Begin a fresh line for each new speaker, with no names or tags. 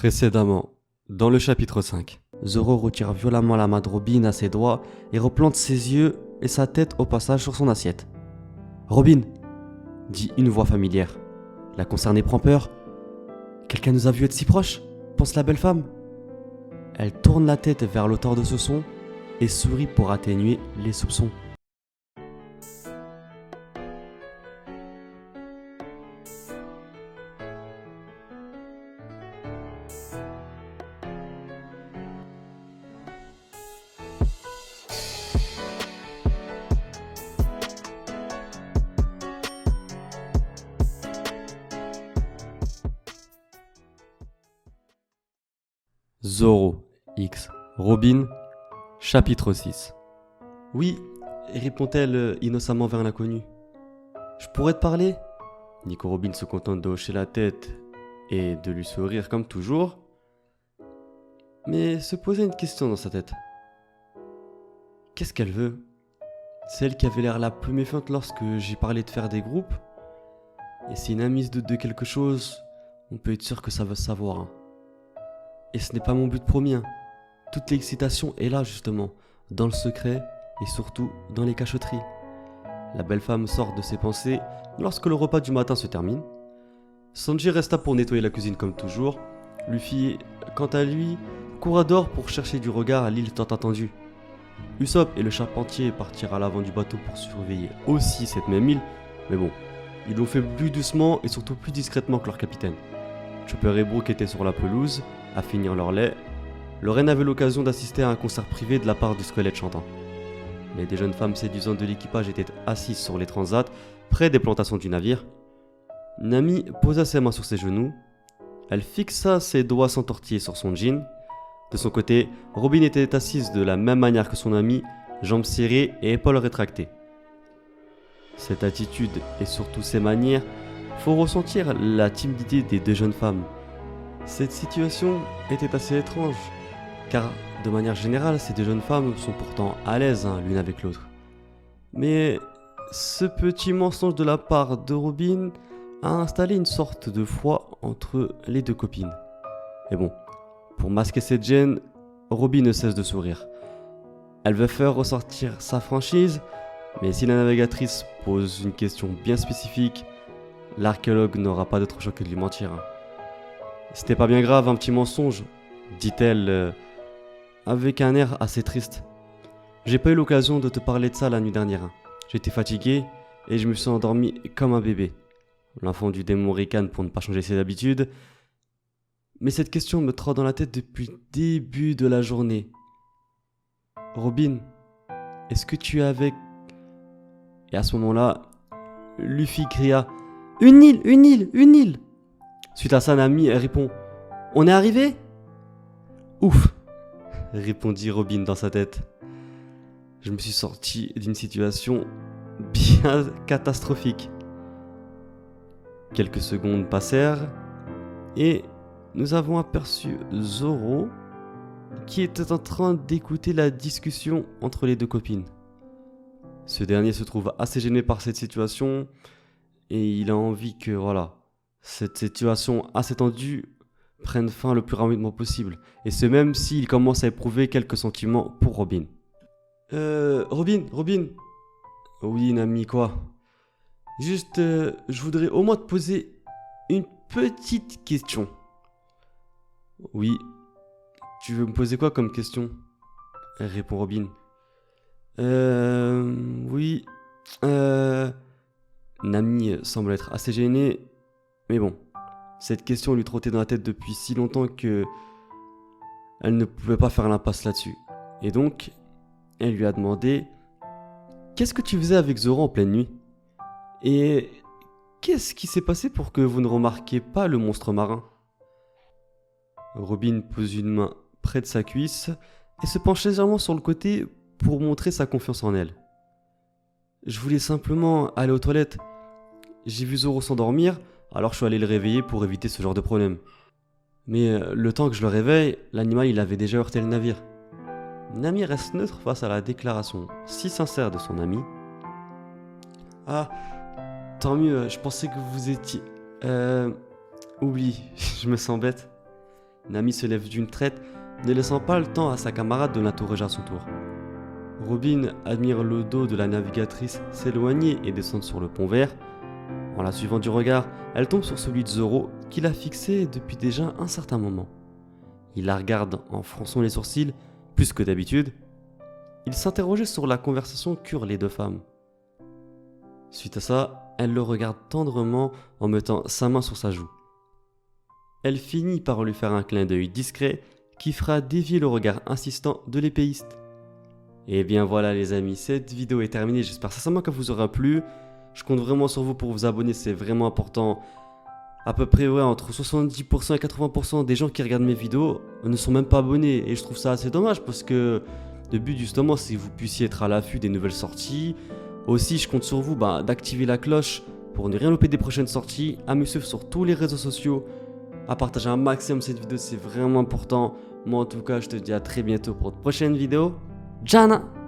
Précédemment, dans le chapitre 5, Zoro retire violemment la main de Robin à ses doigts et replante ses yeux et sa tête au passage sur son assiette. « Robin !» dit une voix familière. La concernée prend peur. « Quelqu'un nous a vu être si proches ?» pense la belle femme. Elle tourne la tête vers l'auteur de ce son et sourit pour atténuer les soupçons. Zoro X Robin, chapitre 6. Oui, répond-elle innocemment vers l'inconnu. Je pourrais te parler ? Nico Robin se contente de hocher la tête et de lui sourire comme toujours, mais se posait une question dans sa tête. Qu'est-ce qu'elle veut ? Celle qui avait l'air la plus méfiante lorsque j'ai parlé de faire des groupes. Et si une amie se doute de quelque chose, on peut être sûr que ça va se savoir. Hein. Et ce n'est pas mon but premier. Hein. Toute l'excitation est là justement, dans le secret et surtout dans les cachotteries. La belle femme sort de ses pensées lorsque le repas du matin se termine. Sanji resta pour nettoyer la cuisine comme toujours. Luffy, quant à lui, courra dehors pour chercher du regard à l'île tant attendue. Usopp et le charpentier partirent à l'avant du bateau pour surveiller aussi cette même île, mais bon, ils l'ont fait plus doucement et surtout plus discrètement que leur capitaine. Chopper et Brook étaient sur la pelouse, à finir leur lait. Lorraine avait l'occasion d'assister à un concert privé de la part du squelette chantant. Les deux jeunes femmes séduisantes de l'équipage étaient assises sur les transats, près des plantations du navire. Nami posa ses mains sur ses genoux. Elle fixa ses doigts sans tortiller sur son jean. De son côté, Robin était assise de la même manière que son amie, jambes serrées et épaules rétractées. Cette attitude et surtout ces manières font ressentir la timidité des deux jeunes femmes. Cette situation était assez étrange, car de manière générale, ces deux jeunes femmes sont pourtant à l'aise l'une avec l'autre. Mais ce petit mensonge de la part de Robin a installé une sorte de froid entre les deux copines. Et bon, pour masquer cette gêne, Robin ne cesse de sourire. Elle veut faire ressortir sa franchise, mais si la navigatrice pose une question bien spécifique, l'archéologue n'aura pas d'autre choix que de lui mentir. C'était pas bien grave, un petit mensonge, dit-elle avec un air assez triste. J'ai pas eu l'occasion de te parler de ça la nuit dernière. J'étais fatigué et je me suis endormi comme un bébé. L'enfant du démon ricane pour ne pas changer ses habitudes. Mais cette question me trotte dans la tête depuis le début de la journée. Robin, est-ce que tu es avec... Et à ce moment-là, Luffy cria « Une île, une île, une île !» Suite à ça, Nami répond « On est arrivé ?» Ouf, répondit Robin dans sa tête. Je me suis sorti d'une situation bien catastrophique. Quelques secondes passèrent et nous avons aperçu Zoro qui était en train d'écouter la discussion entre les deux copines. Ce dernier se trouve assez gêné par cette situation et il a envie que cette situation assez tendue prenne fin le plus rapidement possible. Et ce même s'il commence à éprouver quelques sentiments pour Robin. Robin. Oui, Nami, quoi ? Juste, je voudrais au moins te poser une petite question. Oui. Tu veux me poser quoi comme question ? Répond Robin. Oui. Nami semble être assez gênée, mais bon. Cette question lui trottait dans la tête depuis si longtemps que elle ne pouvait pas faire l'impasse là-dessus. Et donc, elle lui a demandé « Qu'est-ce que tu faisais avec Zoro en pleine nuit ? Et qu'est-ce qui s'est passé pour que vous ne remarquiez pas le monstre marin ?» Robin pose une main près de sa cuisse et se penche légèrement sur le côté pour montrer sa confiance en elle. « Je voulais simplement aller aux toilettes. J'ai vu Zoro s'endormir, alors je suis allé le réveiller pour éviter ce genre de problème. Mais le temps que je le réveille, l'animal il avait déjà heurté le navire. » Nami reste neutre face à la déclaration si sincère de son ami. « Ah, tant mieux, je pensais que vous étiez... Oublie, je me sens bête. Nami se lève d'une traite, ne laissant pas le temps à sa camarade de l'interroger à son tour. Robin admire le dos de la navigatrice s'éloigner et descendre sur le pont vert. En la suivant du regard, elle tombe sur celui de Zoro qui l'a fixé depuis déjà un certain moment. Il la regarde en fronçant les sourcils, plus que d'habitude. Il s'interrogeait sur la conversation qu'eurent les deux femmes. Suite à ça, elle le regarde tendrement en mettant sa main sur sa joue. Elle finit par lui faire un clin d'œil discret qui fera dévier le regard insistant de l'épéiste. Et bien voilà les amis, cette vidéo est terminée, j'espère sincèrement qu'elle vous aura plu. Je compte vraiment sur vous pour vous abonner, c'est vraiment important. À peu près entre 70% et 80% des gens qui regardent mes vidéos ne sont même pas abonnés. Et je trouve ça assez dommage parce que le but justement c'est que vous puissiez être à l'affût des nouvelles sorties. Aussi je compte sur vous d'activer la cloche pour ne rien louper des prochaines sorties, à me suivre sur tous les réseaux sociaux, à partager un maximum cette vidéo, c'est vraiment important. Moi en tout cas je te dis à très bientôt pour de prochaines vidéos. Jana!